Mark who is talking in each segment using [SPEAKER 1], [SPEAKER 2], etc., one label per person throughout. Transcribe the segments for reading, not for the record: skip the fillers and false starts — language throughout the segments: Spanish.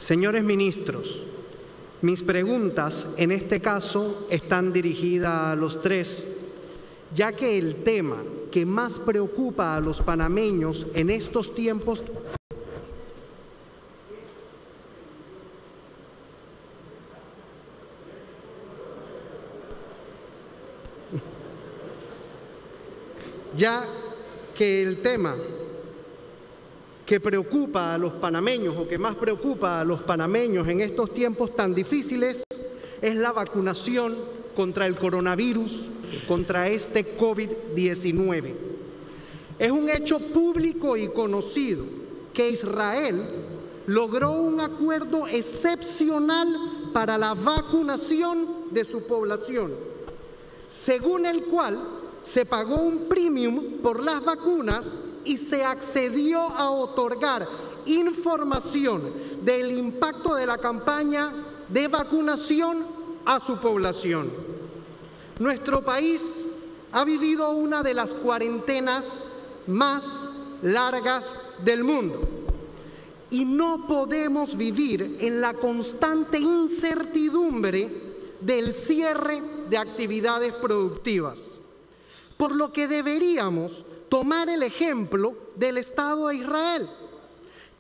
[SPEAKER 1] Señores ministros, mis preguntas en este caso están dirigidas a los tres, ya que el tema que más preocupa a los panameños en estos tiempos que preocupa a los panameños o que más preocupa a los panameños en estos tiempos tan difíciles es la vacunación contra el coronavirus, contra este COVID-19. Es un hecho público y conocido que Israel logró un acuerdo excepcional para la vacunación de su población, según el cual se pagó un premium por las vacunas y se accedió a otorgar información del impacto de la campaña de vacunación a su población. Nuestro país ha vivido una de las cuarentenas más largas del mundo y no podemos vivir en la constante incertidumbre del cierre de actividades productivas, por lo que deberíamos tomar el ejemplo del Estado de Israel,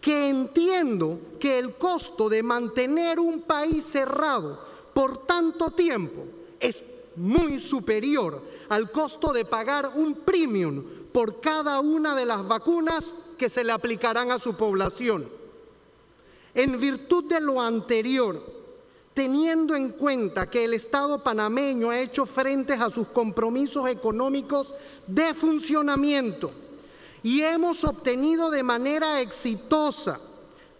[SPEAKER 1] que entiendo que el costo de mantener un país cerrado por tanto tiempo es muy superior al costo de pagar un premium por cada una de las vacunas que se le aplicarán a su población. En virtud de lo anterior, teniendo en cuenta que el Estado panameño ha hecho frente a sus compromisos económicos de funcionamiento y hemos obtenido de manera exitosa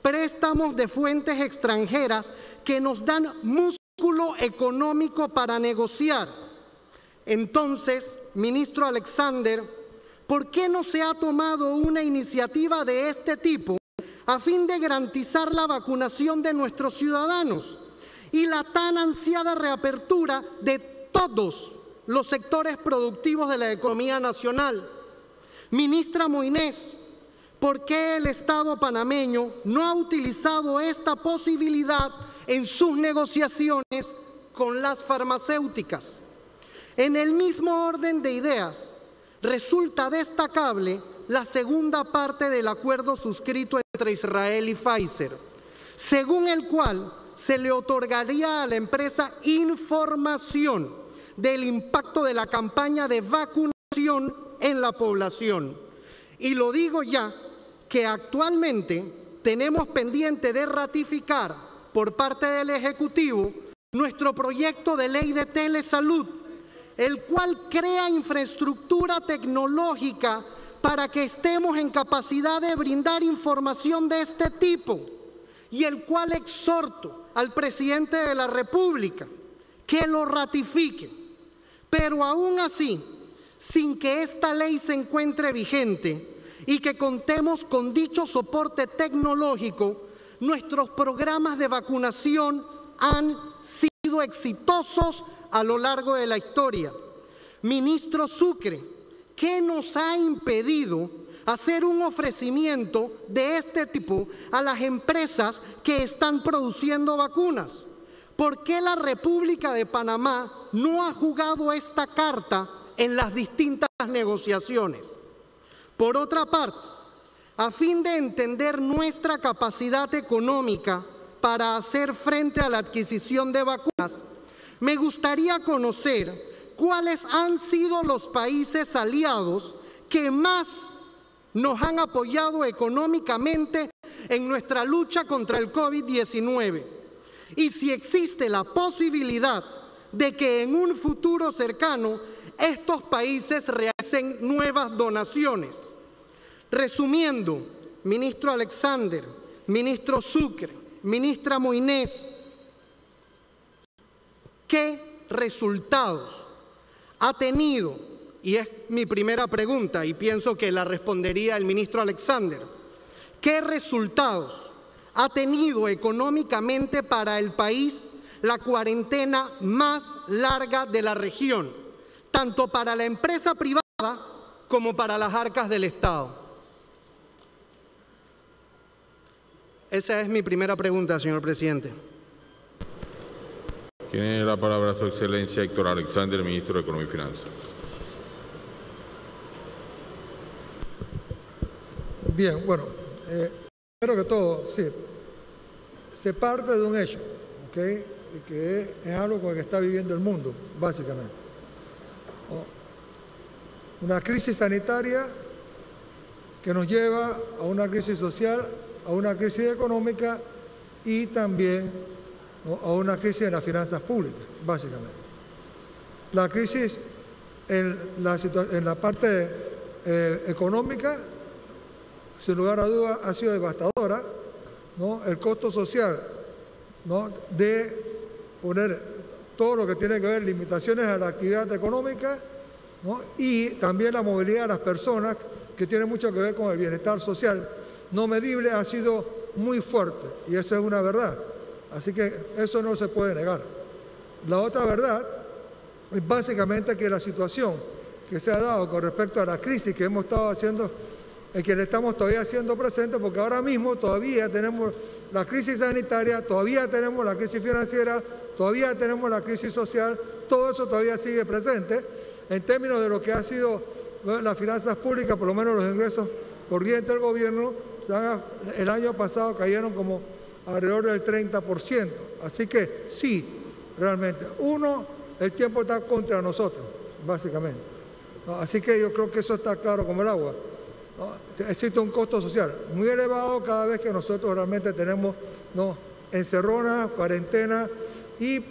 [SPEAKER 1] préstamos de fuentes extranjeras que nos dan músculo económico para negociar. Entonces, ministro Alexander, ¿por qué no se ha tomado una iniciativa de este tipo a fin de garantizar la vacunación de nuestros ciudadanos y la tan ansiada reapertura de todos los sectores productivos de la economía nacional? Ministra Moïnés, ¿por qué el Estado panameño no ha utilizado esta posibilidad en sus negociaciones con las farmacéuticas? En el mismo orden de ideas, resulta destacable la segunda parte del acuerdo suscrito entre Israel y Pfizer, según el cual se le otorgaría a la empresa información del impacto de la campaña de vacunación en la población. Y lo digo ya que actualmente tenemos pendiente de ratificar por parte del Ejecutivo nuestro proyecto de ley de telesalud, el cual crea infraestructura tecnológica para que estemos en capacidad de brindar información de este tipo, y el cual exhorto al presidente de la República que lo ratifique. Pero aún así, sin que esta ley se encuentre vigente y que contemos con dicho soporte tecnológico, nuestros programas de vacunación han sido exitosos a lo largo de la historia. Ministro Sucre, ¿qué nos ha impedido hacer un ofrecimiento de este tipo a las empresas que están produciendo vacunas? ¿Por qué la República de Panamá no ha jugado esta carta en las distintas negociaciones? Por otra parte, a fin de entender nuestra capacidad económica para hacer frente a la adquisición de vacunas, me gustaría conocer cuáles han sido los países aliados que más nos han apoyado económicamente en nuestra lucha contra el COVID-19 y si existe la posibilidad de que en un futuro cercano estos países realicen nuevas donaciones. Resumiendo, ministro Alexander, ministro Sucre, ministra Moïnés, ¿qué resultados ha tenido? Y es mi primera pregunta y pienso que la respondería el ministro Alexander. ¿Qué resultados ha tenido económicamente para el país la cuarentena más larga de la región, tanto para la empresa privada como para las arcas del Estado? Esa es mi primera pregunta, señor presidente.
[SPEAKER 2] Tiene la palabra su excelencia Héctor Alexander, ministro de Economía y Finanzas.
[SPEAKER 3] Bien, bueno, primero que todo, sí, se parte de un hecho, ¿ok? Que es algo con el que está viviendo el mundo, básicamente. Una crisis sanitaria que nos lleva a una crisis social, a una crisis económica y también, ¿no?, a una crisis en las finanzas públicas, básicamente. La crisis en la parte económica, sin lugar a dudas, ha sido devastadora, ¿no? El costo social, ¿no?, de poner todo lo que tiene que ver limitaciones a la actividad económica, ¿no?, y también la movilidad de las personas, que tiene mucho que ver con el bienestar social no medible, ha sido muy fuerte, y eso es una verdad. Así que eso no se puede negar. La otra verdad es básicamente que la situación que se ha dado con respecto a la crisis que hemos estado haciendo, que le estamos todavía haciendo presente, porque ahora mismo todavía tenemos la crisis sanitaria, todavía tenemos la crisis financiera, todavía tenemos la crisis social, todo eso todavía sigue presente en términos de lo que ha sido las finanzas públicas, por lo menos los ingresos corrientes del gobierno, el año pasado cayeron como alrededor del 30%. Así que sí, realmente, el tiempo está contra nosotros, básicamente, ¿no? Así que yo creo que eso está claro como el agua, ¿no? Existe un costo social muy elevado cada vez que nosotros realmente tenemos, ¿no?, encerronas, cuarentena, y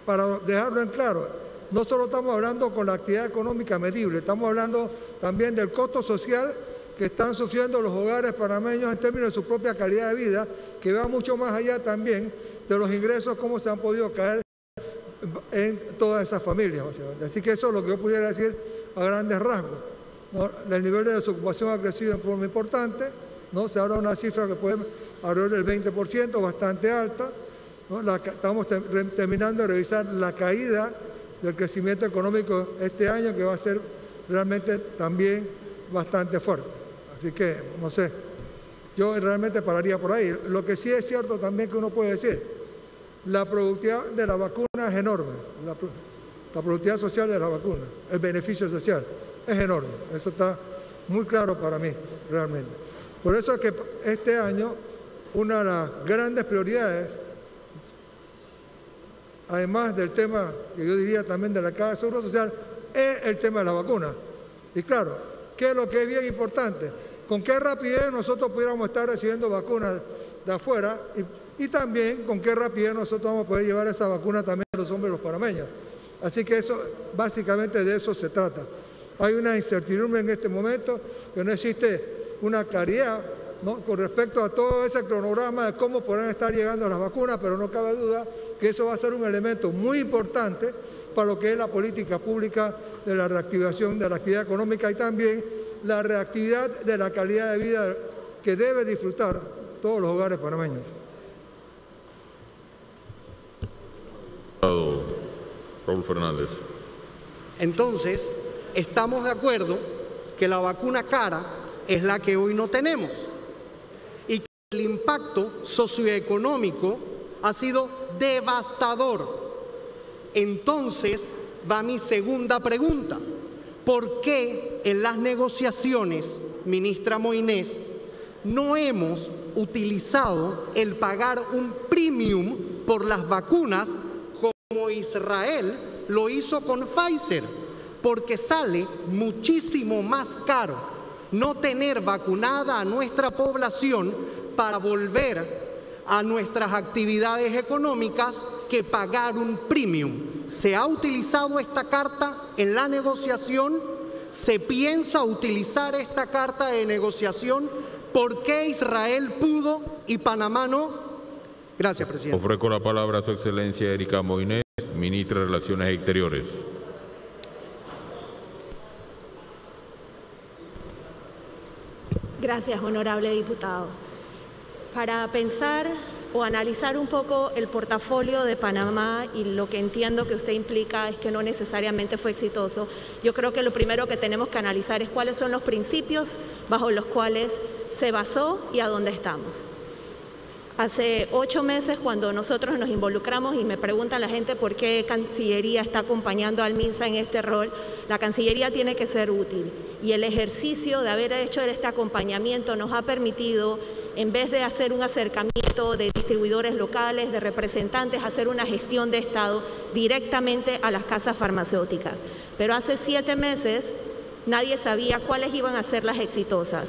[SPEAKER 3] para dejarlo en claro, no solo estamos hablando con la actividad económica medible, estamos hablando también del costo social que están sufriendo los hogares panameños en términos de su propia calidad de vida, que va mucho más allá también de los ingresos, cómo se han podido caer en todas esas familias, básicamente. Así que eso es lo que yo pudiera decir a grandes rasgos, ¿no? El nivel de desocupación ha crecido en forma importante, ¿no? Se habla de una cifra que puede alrededor del 20%, bastante alta, ¿no? Estamos terminando de revisar la caída del crecimiento económico este año, que va a ser realmente también bastante fuerte. Así que, no sé, yo realmente pararía por ahí. Lo que sí es cierto también que uno puede decir, la productividad de la vacuna es enorme, la productividad social de la vacuna, el beneficio social es enorme, eso está muy claro para mí, realmente. Por eso es que este año una de las grandes prioridades, además del tema que yo diría también de la Caja de Seguro Social, es el tema de la vacuna. Y claro, ¿qué es lo que es bien importante? Con qué rapidez nosotros pudiéramos estar recibiendo vacunas de afuera y también con qué rapidez nosotros vamos a poder llevar esa vacuna también a los hombres, los panameños. Así que eso, básicamente de eso se trata. Hay una incertidumbre en este momento, que no existe una claridad, ¿no?, con respecto a todo ese cronograma de cómo podrán estar llegando las vacunas, pero no cabe duda que eso va a ser un elemento muy importante para lo que es la política pública de la reactivación de la actividad económica y también la reactividad de la calidad de vida que debe disfrutar todos los hogares panameños.
[SPEAKER 2] Raúl Fernández.
[SPEAKER 1] Entonces, estamos de acuerdo que la vacuna cara es la que hoy no tenemos y que el impacto socioeconómico ha sido devastador. Entonces, va mi segunda pregunta. ¿Por qué en las negociaciones, ministra Moïnés, no hemos utilizado el pagar un premium por las vacunas como Israel lo hizo con Pfizer? Porque sale muchísimo más caro no tener vacunada a nuestra población para volver a nuestras actividades económicas que pagar un premium. ¿Se ha utilizado esta carta en la negociación? ¿Se piensa utilizar esta carta de negociación? ¿Por qué Israel pudo y Panamá no? Gracias, presidente.
[SPEAKER 2] Ofrezco la palabra a su excelencia Erika Moïnés, ministra de Relaciones Exteriores.
[SPEAKER 4] Gracias, honorable diputado. Para pensar o analizar un poco el portafolio de Panamá y lo que entiendo que usted implica es que no necesariamente fue exitoso, yo creo que lo primero que tenemos que analizar es cuáles son los principios bajo los cuales se basó y a dónde estamos. Hace 8 meses, cuando nosotros nos involucramos y me pregunta la gente por qué Cancillería está acompañando al MINSA en este rol, la Cancillería tiene que ser útil. Y el ejercicio de haber hecho este acompañamiento nos ha permitido, en vez de hacer un acercamiento de distribuidores locales, de representantes, hacer una gestión de Estado directamente a las casas farmacéuticas. Pero hace 7 meses nadie sabía cuáles iban a ser las exitosas.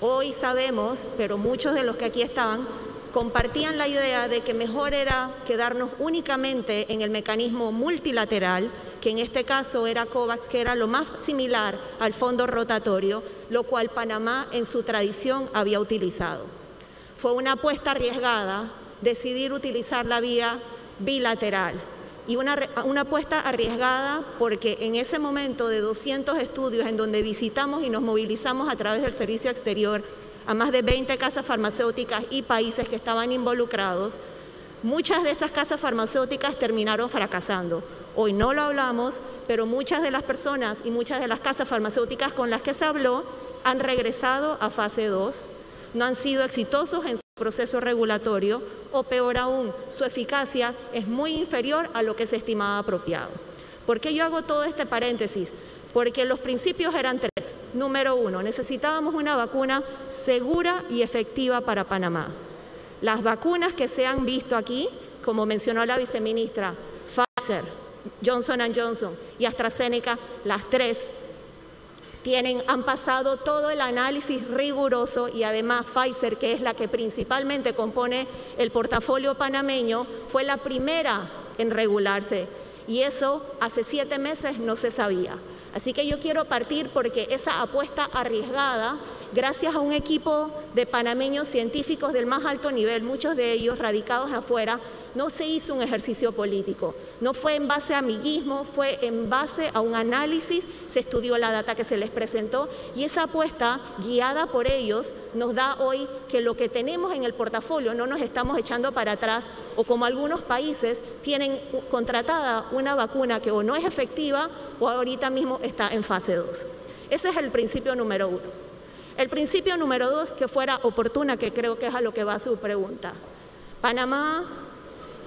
[SPEAKER 4] Hoy sabemos, pero muchos de los que aquí estaban compartían la idea de que mejor era quedarnos únicamente en el mecanismo multilateral, que en este caso era COVAX, que era lo más similar al fondo rotatorio, lo cual Panamá en su tradición había utilizado. Fue una apuesta arriesgada decidir utilizar la vía bilateral y una apuesta arriesgada porque en ese momento de 200 estudios en donde visitamos y nos movilizamos a través del servicio exterior a más de 20 casas farmacéuticas y países que estaban involucrados, muchas de esas casas farmacéuticas terminaron fracasando. Hoy no lo hablamos, pero muchas de las personas y muchas de las casas farmacéuticas con las que se habló han regresado a fase 2, no han sido exitosos en su proceso regulatorio o peor aún, su eficacia es muy inferior a lo que se estimaba apropiado. ¿Por qué yo hago todo este paréntesis? Porque los principios eran 3. Número 1, necesitábamos una vacuna segura y efectiva para Panamá. Las vacunas que se han visto aquí, como mencionó la viceministra, Pfizer, Johnson & Johnson y AstraZeneca, las 3, han pasado todo el análisis riguroso y además Pfizer, que es la que principalmente compone el portafolio panameño, fue la primera en regularse y eso hace 7 meses no se sabía. Así que yo quiero partir porque esa apuesta arriesgada, gracias a un equipo de panameños científicos del más alto nivel, muchos de ellos radicados afuera, no se hizo un ejercicio político, no fue en base a amiguismo, fue en base a un análisis, se estudió la data que se les presentó y esa apuesta guiada por ellos nos da hoy que lo que tenemos en el portafolio no nos estamos echando para atrás o como algunos países tienen contratada una vacuna que o no es efectiva o ahorita mismo está en fase 2. Ese es el principio número 1. El principio número 2, que fuera oportuna, que creo que es a lo que va su pregunta. Panamá,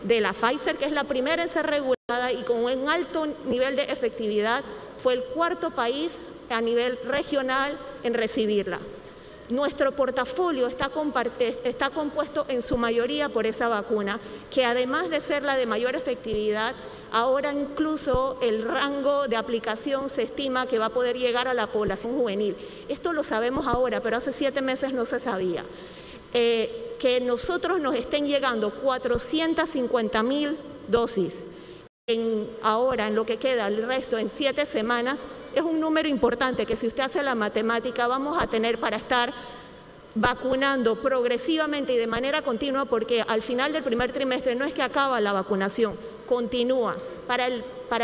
[SPEAKER 4] de la Pfizer, que es la primera en ser regulada y con un alto nivel de efectividad, fue el 4º país a nivel regional en recibirla. Nuestro portafolio está compuesto en su mayoría por esa vacuna, que además de ser la de mayor efectividad, ahora incluso el rango de aplicación se estima que va a poder llegar a la población juvenil. Esto lo sabemos ahora, pero hace 7 meses no se sabía. Que nosotros nos estén llegando 450.000 dosis ahora en lo que queda, el resto en 7 semanas, es un número importante que si usted hace la matemática vamos a tener para estar vacunando progresivamente y de manera continua porque al final del primer trimestre no es que acaba la vacunación, continúa. Para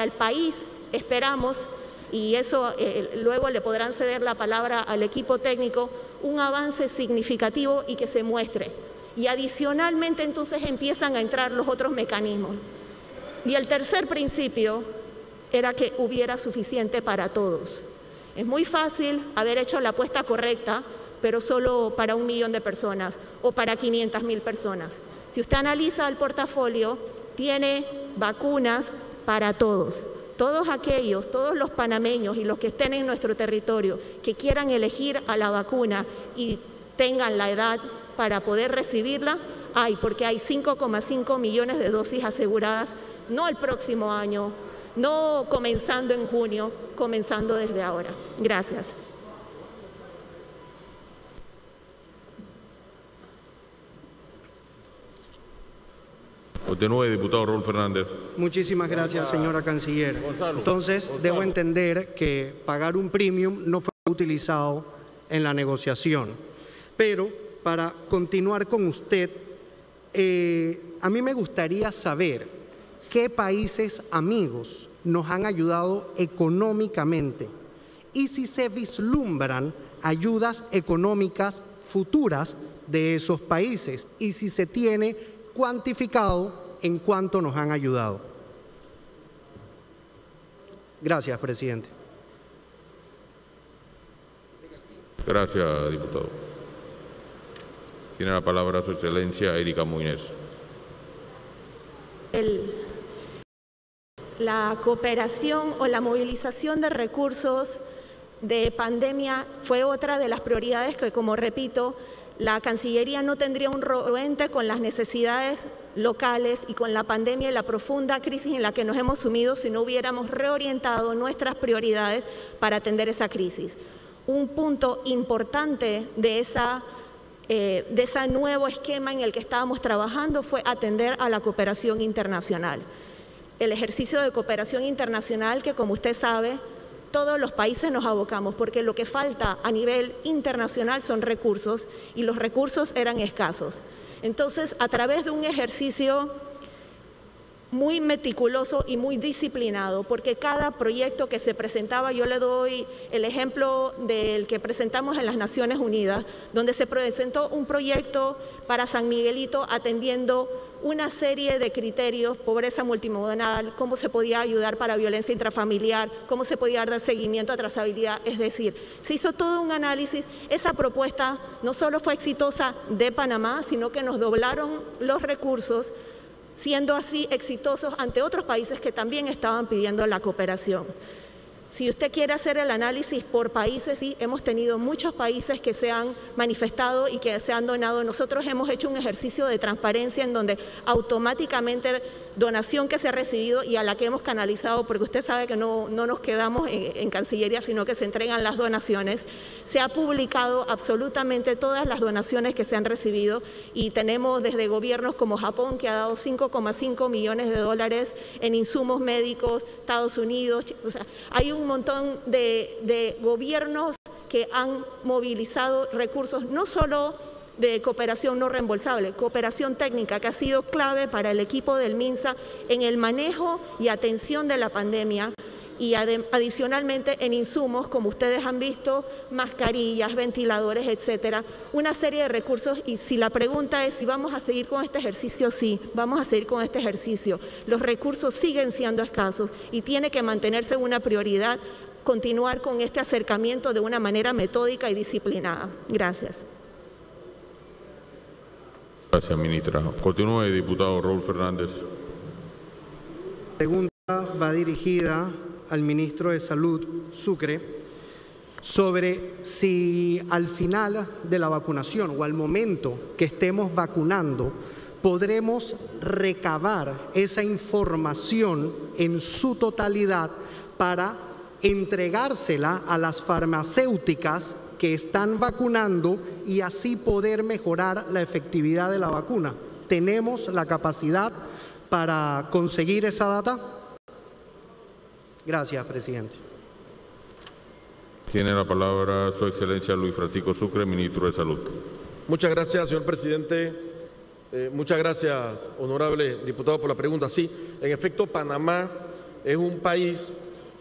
[SPEAKER 4] el país esperamos, y eso luego le podrán ceder la palabra al equipo técnico, un avance significativo y que se muestre. Y adicionalmente entonces empiezan a entrar los otros mecanismos. Y el tercer principio era que hubiera suficiente para todos. Es muy fácil haber hecho la apuesta correcta, pero solo para 1 millón de personas o para 500.000 personas. Si usted analiza el portafolio, tiene vacunas para todos. Todos los panameños y los que estén en nuestro territorio que quieran elegir a la vacuna y tengan la edad para poder recibirla, porque hay 5,5 millones de dosis aseguradas, no el próximo año, no comenzando en junio, comenzando desde ahora. Gracias.
[SPEAKER 2] Continúe, diputado Raúl Fernández.
[SPEAKER 1] Muchísimas gracias, señora canciller. Entonces, debo entender que pagar un premium no fue utilizado en la negociación. Pero, para continuar con usted, a mí me gustaría saber qué países amigos nos han ayudado económicamente y si se vislumbran ayudas económicas futuras de esos países y si se tiene cuantificado en cuánto nos han ayudado. Gracias, presidente.
[SPEAKER 2] Gracias, diputado. Tiene la palabra Su Excelencia Erika Moines.
[SPEAKER 4] La cooperación o la movilización de recursos de pandemia fue otra de las prioridades que, como repito, la Cancillería no tendría un roente con las necesidades locales y con la pandemia y la profunda crisis en la que nos hemos sumido si no hubiéramos reorientado nuestras prioridades para atender esa crisis. Un punto importante de ese nuevo esquema en el que estábamos trabajando fue atender a la cooperación internacional. El ejercicio de cooperación internacional que, como usted sabe, todos los países nos abocamos, porque lo que falta a nivel internacional son recursos y los recursos eran escasos. Entonces, a través de un ejercicio muy meticuloso y muy disciplinado, porque cada proyecto que se presentaba, yo le doy el ejemplo del que presentamos en las Naciones Unidas, donde se presentó un proyecto para San Miguelito atendiendo una serie de criterios, pobreza multimodal, cómo se podía ayudar para violencia intrafamiliar, cómo se podía dar seguimiento a trazabilidad, es decir, se hizo todo un análisis. Esa propuesta no solo fue exitosa de Panamá, sino que nos doblaron los recursos, siendo así exitosos ante otros países que también estaban pidiendo la cooperación. Si usted quiere hacer el análisis por países, sí, hemos tenido muchos países que se han manifestado y que se han donado. Nosotros hemos hecho un ejercicio de transparencia en donde automáticamente donación que se ha recibido y a la que hemos canalizado, porque usted sabe que no nos quedamos en Cancillería, sino que se entregan las donaciones, se ha publicado absolutamente todas las donaciones que se han recibido y tenemos desde gobiernos como Japón, que ha dado 5,5 millones de dólares en insumos médicos, Estados Unidos, o sea, hay un montón de gobiernos que han movilizado recursos, no solo de cooperación no reembolsable, cooperación técnica, que ha sido clave para el equipo del MINSA en el manejo y atención de la pandemia, y adicionalmente en insumos, como ustedes han visto, mascarillas, ventiladores, etcétera, una serie de recursos. Y si la pregunta es si vamos a seguir con este ejercicio, sí, vamos a seguir con este ejercicio. Los recursos siguen siendo escasos y tiene que mantenerse una prioridad, continuar con este acercamiento de una manera metódica y disciplinada. Gracias.
[SPEAKER 2] Gracias, ministra. Continúe, diputado Raúl Fernández.
[SPEAKER 1] La pregunta va dirigida al ministro de Salud, Sucre, sobre si al final de la vacunación o al momento que estemos vacunando podremos recabar esa información en su totalidad para entregársela a las farmacéuticas que están vacunando y así poder mejorar la efectividad de la vacuna. ¿Tenemos la capacidad para conseguir esa data? Gracias, presidente.
[SPEAKER 2] Tiene la palabra Su Excelencia Luis Francisco Sucre, ministro de Salud.
[SPEAKER 5] Muchas gracias, señor presidente. Muchas gracias, honorable diputado, por la pregunta. Sí, en efecto, Panamá es un país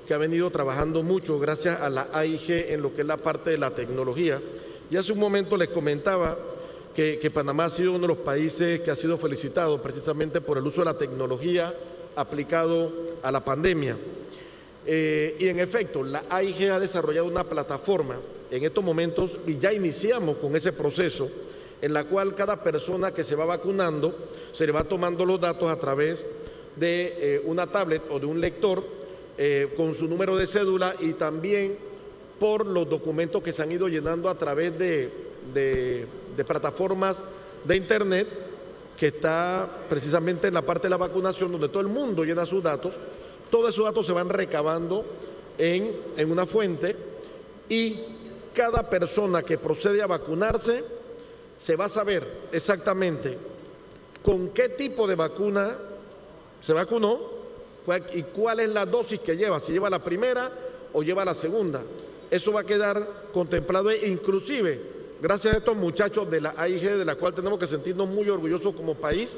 [SPEAKER 5] que ha venido trabajando mucho gracias a la AIG en lo que es la parte de la tecnología. Y hace un momento les comentaba que Panamá ha sido uno de los países que ha sido felicitado precisamente por el uso de la tecnología aplicado a la pandemia. Y en efecto, la AIG ha desarrollado una plataforma en estos momentos y ya iniciamos con ese proceso en la cual cada persona que se va vacunando se le va tomando los datos a través de una tablet o de un lector con su número de cédula y también por los documentos que se han ido llenando a través de plataformas de internet que está precisamente en la parte de la vacunación donde todo el mundo llena sus datos. Todos esos datos se van recabando en una fuente y cada persona que procede a vacunarse se va a saber exactamente con qué tipo de vacuna se vacunó y cuál es la dosis que lleva, si lleva la primera o lleva la segunda. Eso va a quedar contemplado e inclusive, gracias a estos muchachos de la AIG, de la cual tenemos que sentirnos muy orgullosos como país,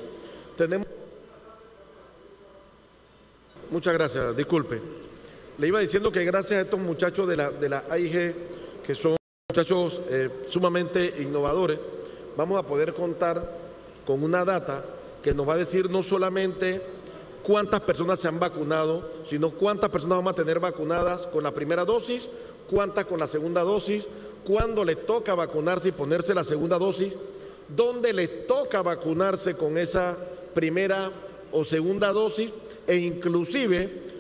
[SPEAKER 5] tenemos... Muchas gracias, disculpe. Le iba diciendo que gracias a estos muchachos de la AIG, que son muchachos sumamente innovadores, vamos a poder contar con una data que nos va a decir no solamente cuántas personas se han vacunado, sino cuántas personas vamos a tener vacunadas con la primera dosis, cuántas con la segunda dosis, cuándo les toca vacunarse y ponerse la segunda dosis. dónde les toca vacunarse con esa primera o segunda dosis, e inclusive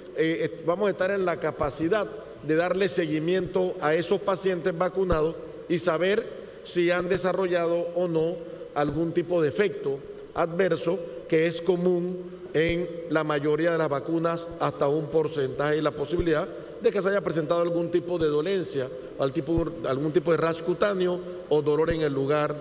[SPEAKER 5] vamos a estar en la capacidad de darle seguimiento a esos pacientes vacunados y saber si han desarrollado o no algún tipo de efecto adverso, que es común en la mayoría de las vacunas, hasta un porcentaje, y la posibilidad de que se haya presentado algún tipo de dolencia, algún tipo de rash cutáneo o dolor en el lugar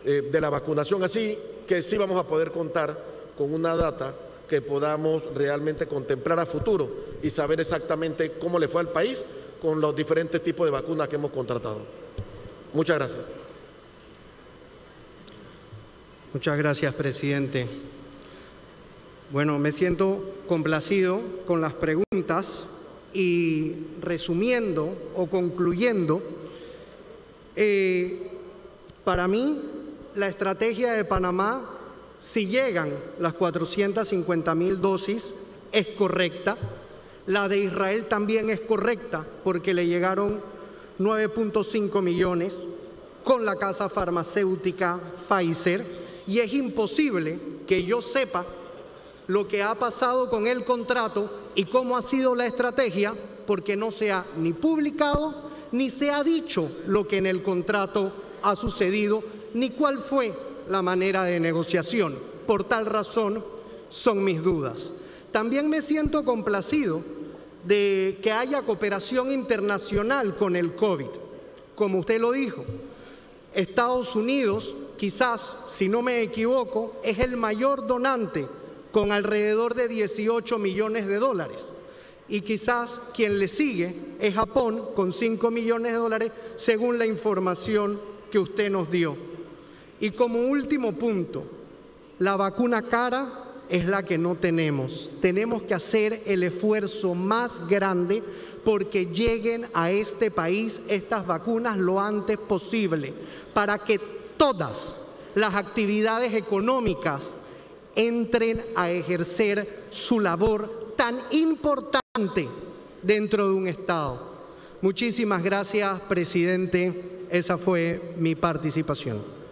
[SPEAKER 5] de la vacunación. Así que sí vamos a poder contar con una data que podamos realmente contemplar a futuro y saber exactamente cómo le fue al país con los diferentes tipos de vacunas que hemos contratado. Muchas gracias.
[SPEAKER 1] Muchas gracias, presidente. Bueno, me siento complacido con las preguntas y resumiendo o concluyendo, para mí la estrategia de Panamá, si llegan las 450.000 dosis, es correcta. La de Israel también es correcta porque le llegaron 9.5 millones con la casa farmacéutica Pfizer, y es imposible que yo sepa lo que ha pasado con el contrato y cómo ha sido la estrategia, porque no se ha ni publicado ni se ha dicho lo que en el contrato ha sucedido, ni cuál fue la manera de negociación. Por tal razón son mis dudas. También me siento complacido de que haya cooperación internacional con el COVID. Como usted lo dijo, Estados Unidos, quizás, si no me equivoco, es el mayor donante con alrededor de 18 millones de dólares. Y quizás quien le sigue es Japón con 5 millones de dólares, según la información que usted nos dio. Y como último punto, la vacuna cara es la que no tenemos. Tenemos que hacer el esfuerzo más grande porque lleguen a este país estas vacunas lo antes posible, para que todas las actividades económicas entren a ejercer su labor tan importante dentro de un Estado. Muchísimas gracias, presidente. Esa fue mi participación.